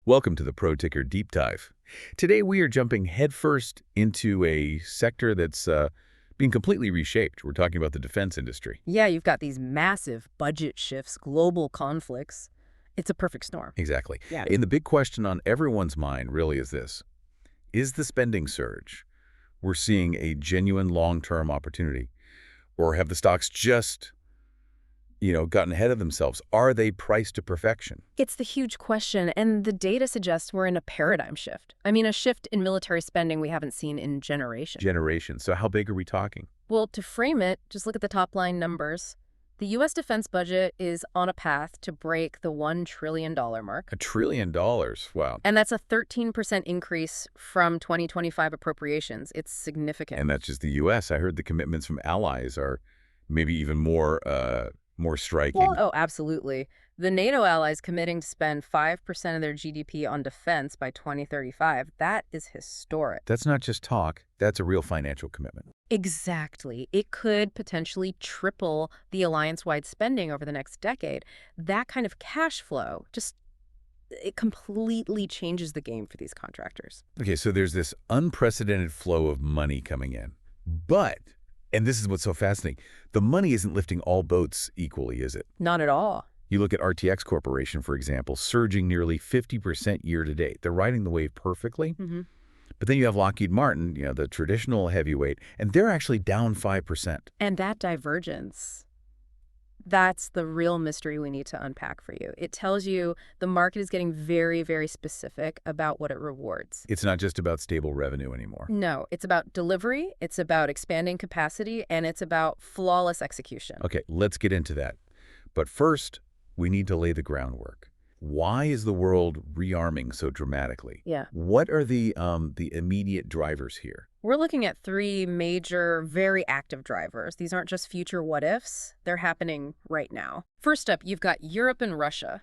Welcome to the Pro Ticker Deep Dive. Today we are jumping headfirst into a sector that's being completely reshaped. We're talking about the defense industry. Yeah, you've got these massive budget shifts, global conflicts. It's a perfect storm. Exactly. Yeah. And the big question on everyone's mind really is this. Is the spending surge we're seeing a genuine long-term opportunity? Or have the stocks just, gotten ahead of themselves? Are they priced to perfection? It's the huge question, and the data suggests we're in a paradigm shift. I mean, a shift in military spending we haven't seen in generations. Generations. So how big are we talking? Well, to frame it, just look at the top line numbers. The U.S. defense budget is on a path to break the $1 trillion mark. $1 trillion. Wow. And that's a 13% increase from 2025 appropriations. It's significant. And that's just the U.S. I heard the commitments from allies are maybe even more striking. Well, oh, absolutely. The NATO allies committing to spend 5% of their GDP on defense by 2035. That is historic. That's not just talk. That's a real financial commitment. Exactly. It could potentially triple the alliance-wide spending over the next decade. That kind of cash flow it completely changes the game for these contractors. Okay, so there's this unprecedented flow of money coming in. But, and this is what's so fascinating, the money isn't lifting all boats equally, is it? Not at all. You look at RTX Corporation, for example, surging nearly 50% year to date. They're riding the wave perfectly. Mm-hmm. But then you have Lockheed Martin, the traditional heavyweight, and they're actually down 5%. And that divergence, that's the real mystery we need to unpack for you. It tells you the market is getting very, very specific about what it rewards. It's not just about stable revenue anymore. No, it's about delivery, it's about expanding capacity, and it's about flawless execution. Okay, let's get into that. But first, we need to lay the groundwork. Why is the world rearming so dramatically? Yeah. What are the immediate drivers here? We're looking at three major, very active drivers. These aren't just future what-ifs. They're happening right now. First up, you've got Europe and Russia.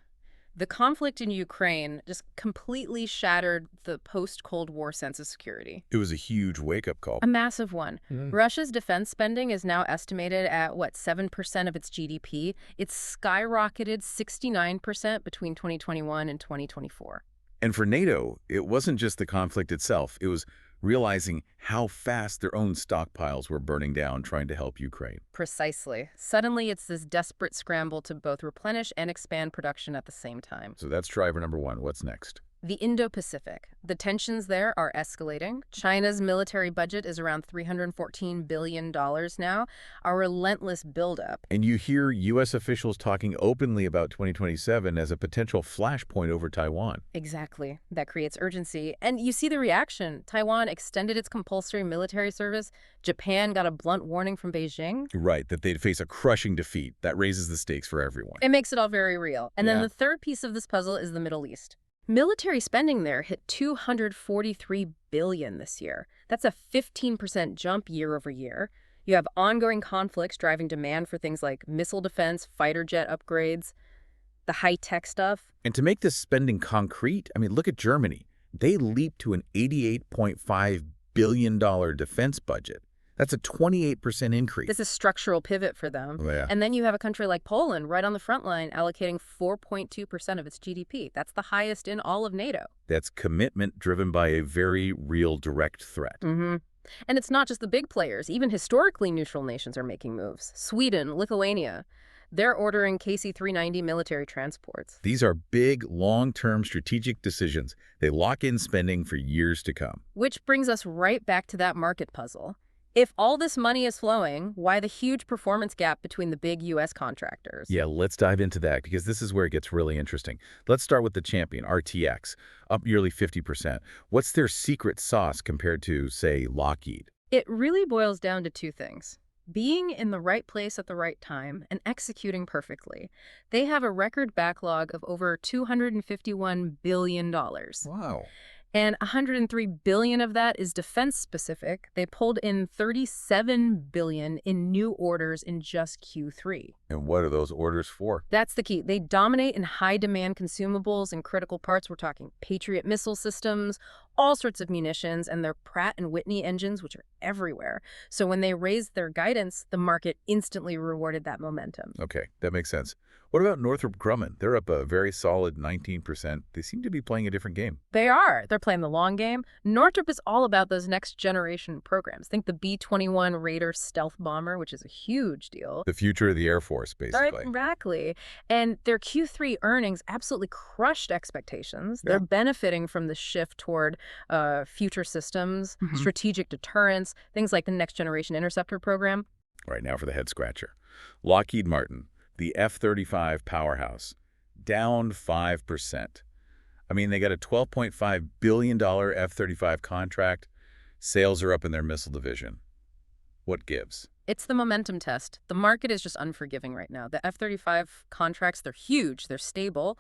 The conflict in Ukraine just completely shattered the post-Cold War sense of security. It was a huge wake-up call. A massive one. Russia's defense spending is now estimated at, 7% of its GDP. It's skyrocketed 69% between 2021 and 2024. And for NATO, it wasn't just the conflict itself. It was realizing how fast their own stockpiles were burning down trying to help Ukraine. Precisely. Suddenly, it's this desperate scramble to both replenish and expand production at the same time. So that's driver number one. What's next? The Indo-Pacific. The tensions there are escalating. China's military budget is around $314 billion now, a relentless buildup. And you hear U.S. officials talking openly about 2027 as a potential flashpoint over Taiwan. Exactly. That creates urgency. And you see the reaction. Taiwan extended its compulsory military service. Japan got a blunt warning from Beijing. Right, that they'd face a crushing defeat. That raises the stakes for everyone. It makes it all very real. And then the third piece of this puzzle is the Middle East. Military spending there hit $243 billion this year. That's a 15% jump year over year. You have ongoing conflicts driving demand for things like missile defense, fighter jet upgrades, the high-tech stuff. And to make this spending concrete, look at Germany. They leaped to an $88.5 billion defense budget. That's a 28% increase. This is a structural pivot for them. Oh, yeah. And then you have a country like Poland right on the front line allocating 4.2% of its GDP. That's the highest in all of NATO. That's commitment driven by a very real direct threat. Mm-hmm. And it's not just the big players. Even historically neutral nations are making moves. Sweden, Lithuania, they're ordering KC-390 military transports. These are big, long-term strategic decisions. They lock in spending for years to come. Which brings us right back to that market puzzle. If all this money is flowing, why the huge performance gap between the big U.S. contractors? Yeah, let's dive into that because this is where it gets really interesting. Let's start with the champion, RTX, up nearly 50%. What's their secret sauce compared to, say, Lockheed? It really boils down to two things. Being in the right place at the right time and executing perfectly. They have a record backlog of over $251 billion. Wow. And $103 billion of that is defense-specific. They pulled in $37 billion in new orders in just Q3. And what are those orders for? That's the key. They dominate in high-demand consumables and critical parts. We're talking Patriot missile systems, all sorts of munitions, and their Pratt and Whitney engines, which are everywhere. So when they raised their guidance, the market instantly rewarded that momentum. Okay, that makes sense. What about Northrop Grumman? They're up a very solid 19%. They seem to be playing a different game. They are. They're playing the long game. Northrop is all about those next-generation programs. Think the B-21 Raider stealth bomber, which is a huge deal. The future of the Air Force, basically. Exactly. And their Q3 earnings absolutely crushed expectations. Yeah. They're benefiting from the shift toward future systems, strategic deterrence, things like the Next Generation Interceptor program. Right now for the head scratcher. Lockheed Martin, the F-35 powerhouse, down 5%. I mean, they got a $12.5 billion F-35 contract. Sales are up in their missile division. What gives? It's the momentum test. The market is just unforgiving right now. The F-35 contracts, they're huge, they're stable,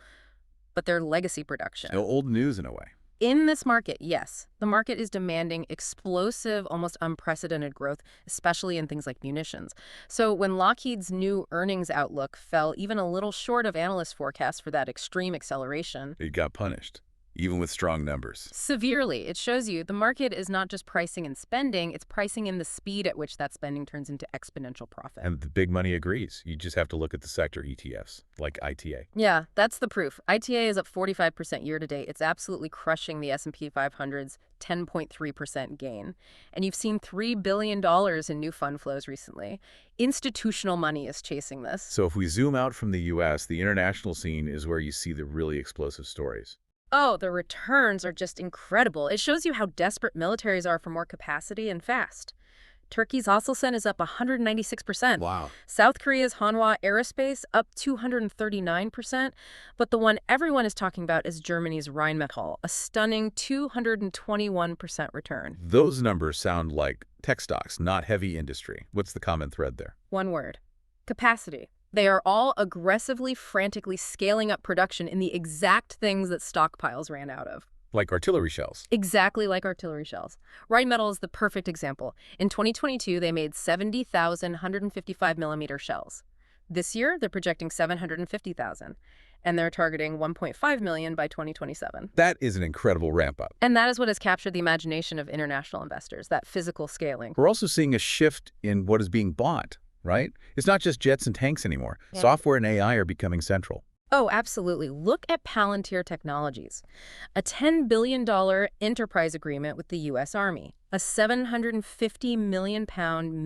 but they're legacy production. Still old news in a way. In this market, yes, the market is demanding explosive, almost unprecedented growth, especially in things like munitions. So when Lockheed's new earnings outlook fell even a little short of analyst forecasts for that extreme acceleration, It got punished, even with strong numbers. severely, it shows you the market is not just pricing in spending, it's pricing in the speed at which that spending turns into exponential profit. And the big money agrees. You just have to look at the sector ETFs, like ITA. Yeah, that's the proof. ITA is up 45% year to date. It's absolutely crushing the S&P 500's 10.3% gain. And you've seen $3 billion in new fund flows recently. Institutional money is chasing this. So if we zoom out from the U.S., the international scene is where you see the really explosive stories. Oh, the returns are just incredible. It shows you how desperate militaries are for more capacity and fast. Turkey's Aselsan is up 196%. Wow. South Korea's Hanwha Aerospace up 239%. But the one everyone is talking about is Germany's Rheinmetall, a stunning 221% return. Those numbers sound like tech stocks, not heavy industry. What's the common thread there? One word: capacity. They are all aggressively, frantically scaling up production in the exact things that stockpiles ran out of. Like artillery shells. Exactly like artillery shells. Rheinmetall is the perfect example. In 2022, they made 70,000 155mm shells. This year, they're projecting 750,000, and they're targeting 1.5 million by 2027. That is an incredible ramp up. And that is what has captured the imagination of international investors, that physical scaling. We're also seeing a shift in what is being bought, right? It's not just jets and tanks anymore. Yeah. Software and AI are becoming central. Oh, absolutely. Look at Palantir Technologies, a $10 billion enterprise agreement with the U.S. Army, a £750 million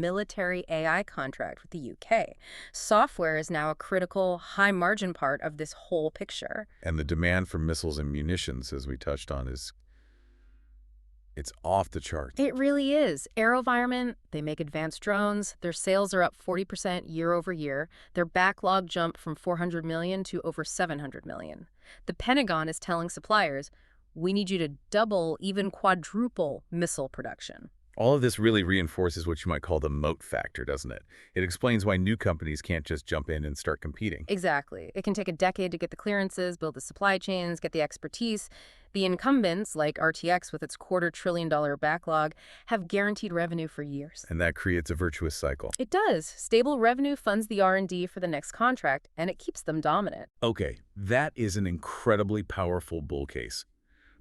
military AI contract with the U.K. Software is now a critical, high-margin part of this whole picture. And the demand for missiles and munitions, as we touched on, it's off the charts. It really is. AeroVironment, they make advanced drones. Their sales are up 40% year over year. Their backlog jumped from $400 million to over $700 million. The Pentagon is telling suppliers, we need you to double, even quadruple missile production. All of this really reinforces what you might call the moat factor, doesn't it? It explains why new companies can't just jump in and start competing. Exactly. It can take a decade to get the clearances, build the supply chains, get the expertise. The incumbents, like RTX with its $250 billion backlog, have guaranteed revenue for years. And that creates a virtuous cycle. It does. Stable revenue funds the R&D for the next contract, and it keeps them dominant. Okay, that is an incredibly powerful bull case.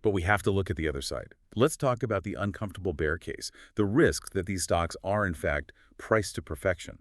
But we have to look at the other side. Let's talk about the uncomfortable bear case, the risk that these stocks are, in fact, priced to perfection.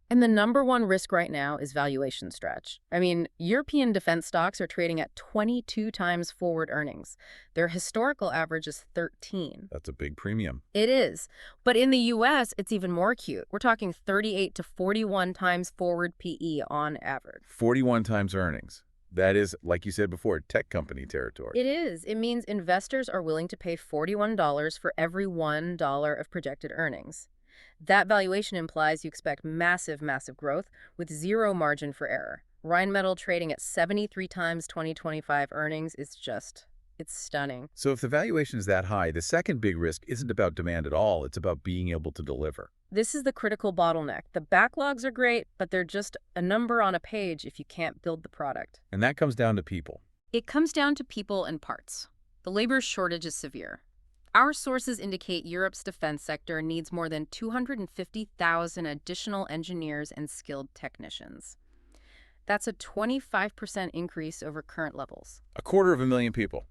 And the number one risk right now is valuation stretch. I mean, European defense stocks are trading at 22 times forward earnings. Their historical average is 13. That's a big premium. It is. But in the U.S., it's even more acute. We're talking 38 to 41 times forward PE on average. 41 times earnings. That is, like you said before, tech company territory. It is. It means investors are willing to pay $41 for every $1 of projected earnings. That valuation implies you expect massive, massive growth with zero margin for error. Rheinmetall trading at 73 times 2025 earnings is just, it's stunning. So if the valuation is that high, the second big risk isn't about demand at all. It's about being able to deliver. This is the critical bottleneck. The backlogs are great, but they're just a number on a page if you can't build the product. And that comes down to people. It comes down to people and parts. The labor shortage is severe. Our sources indicate Europe's defense sector needs more than 250,000 additional engineers and skilled technicians. That's a 25% increase over current levels. 250,000 people,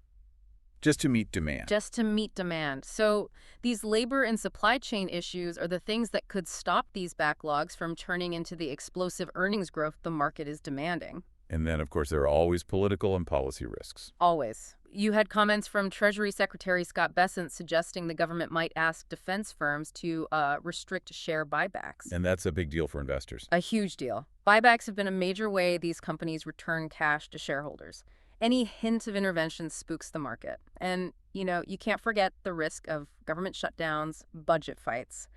just to meet demand. Just to meet demand. So these labor and supply chain issues are the things that could stop these backlogs from turning into the explosive earnings growth the market is demanding. And then, of course, there are always political and policy risks. Always. You had comments from Treasury Secretary Scott Bessent suggesting the government might ask defense firms to restrict share buybacks. And that's a big deal for investors. A huge deal. Buybacks have been a major way these companies return cash to shareholders. Any hint of intervention spooks the market. And, you can't forget the risk of government shutdowns, budget fights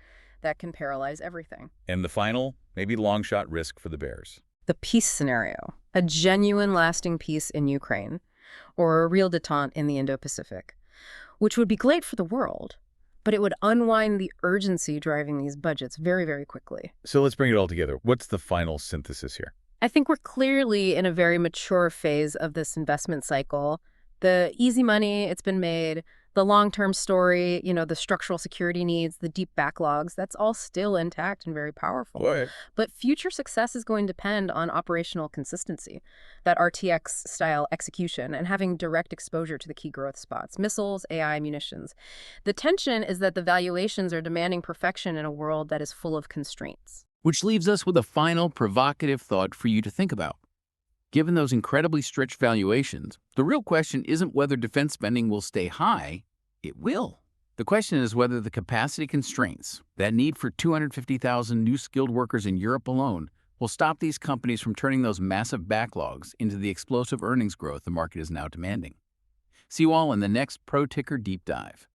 that can paralyze everything. And the final, maybe long-shot risk for the bears. The peace scenario, a genuine lasting peace in Ukraine, or a real détente in the Indo-Pacific, which would be great for the world, but it would unwind the urgency driving these budgets very, very quickly. So let's bring it all together. What's the final synthesis here? I think we're clearly in a very mature phase of this investment cycle. The easy money, it's been made, the long-term story, the structural security needs, the deep backlogs, that's all still intact and very powerful. What? But future success is going to depend on operational consistency, that RTX-style execution, and having direct exposure to the key growth spots, missiles, AI, munitions. The tension is that the valuations are demanding perfection in a world that is full of constraints. Which leaves us with a final provocative thought for you to think about. Given those incredibly stretched valuations, the real question isn't whether defense spending will stay high. It will. The question is whether the capacity constraints, that need for 250,000 new skilled workers in Europe alone, will stop these companies from turning those massive backlogs into the explosive earnings growth the market is now demanding. See you all in the next Pro Ticker Deep Dive.